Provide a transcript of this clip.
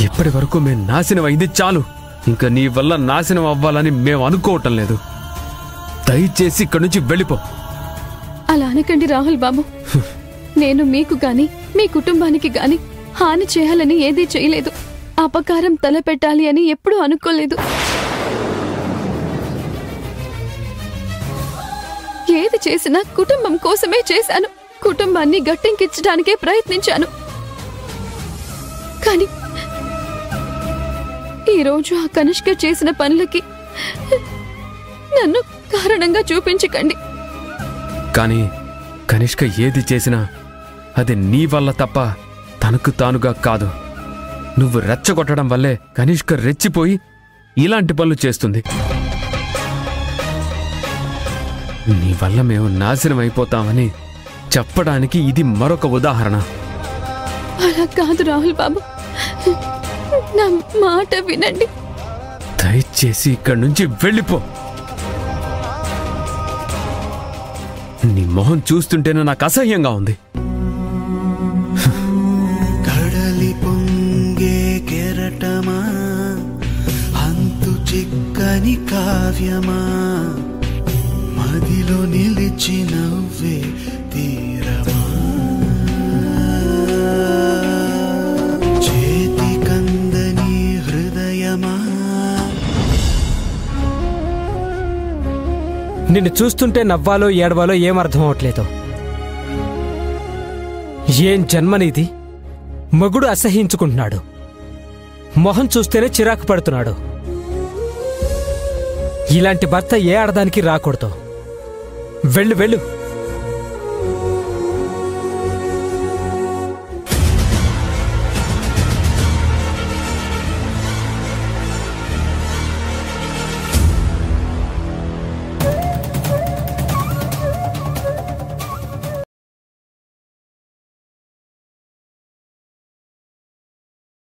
ఇప్పటి వరకు మేము నాశనం అయింది చాలు. ఇంకా నీ వల్ల నాశనం అవ్వాలని మేము అనుకోవటం లేదు. దయచేసి ఇక్కడి నుంచి వెళ్ళిపో. అలా అనకండి రాహుల్ బాబు. నేను మీకు గాని మీ కుటుంబానికి గాని హాని చేయాలని ఏదీ చేయలేదు. అపకారం తలపెట్టాలి అని ఎప్పుడూ అనుకోలేదు. ఏది చేసినా కుటుంబం కోసమే చేశాను. కుటుంబాన్ని గట్టెంకించడానికే ప్రయత్నించాను. కానీ ఈరోజు ఆ కనిష్క చేసిన పనులకి నన్ను కారణంగా చూపించకండి. కానీ కనిష్క ఏది చేసినా అది నీ వల్ల తప్ప తనకు తానుగా కాదు. నువ్వు రెచ్చగొట్టడం వల్లే కనిష్క రెచ్చిపోయి ఇలాంటి పనులు చేస్తుంది. నీ వల్ల మేము నాశనం అయిపోతామని చెప్పడానికి ఇది మరొక ఉదాహరణ. అలా కాదు రాహుల్ బాబు, నా మాట వినండి. దయచేసి ఇక్కడి నుంచి వెళ్ళిపో. నీ మొహం చూస్తుంటేనే నాకు అసహ్యంగా ఉంది. కడలి పొంగే కెరటమా, అంతు చిక్కని కావ్యమా, మదిలో నిలిచి నవ్వే తీరమా, చేతి కందని హృదయమా. నిన్ను చూస్తుంటే నవ్వాలో ఏడవాలో ఏమర్థం అవట్లేదు. ఏం జన్మనిది? మగుడు అసహించుకుంటున్నాడు, మొహం చూస్తేనే చిరాకు పడుతున్నాడు. ఇలాంటి భర్త ఏ ఆడదానికి రాకూడదు. వెళ్ళు వెళ్ళు.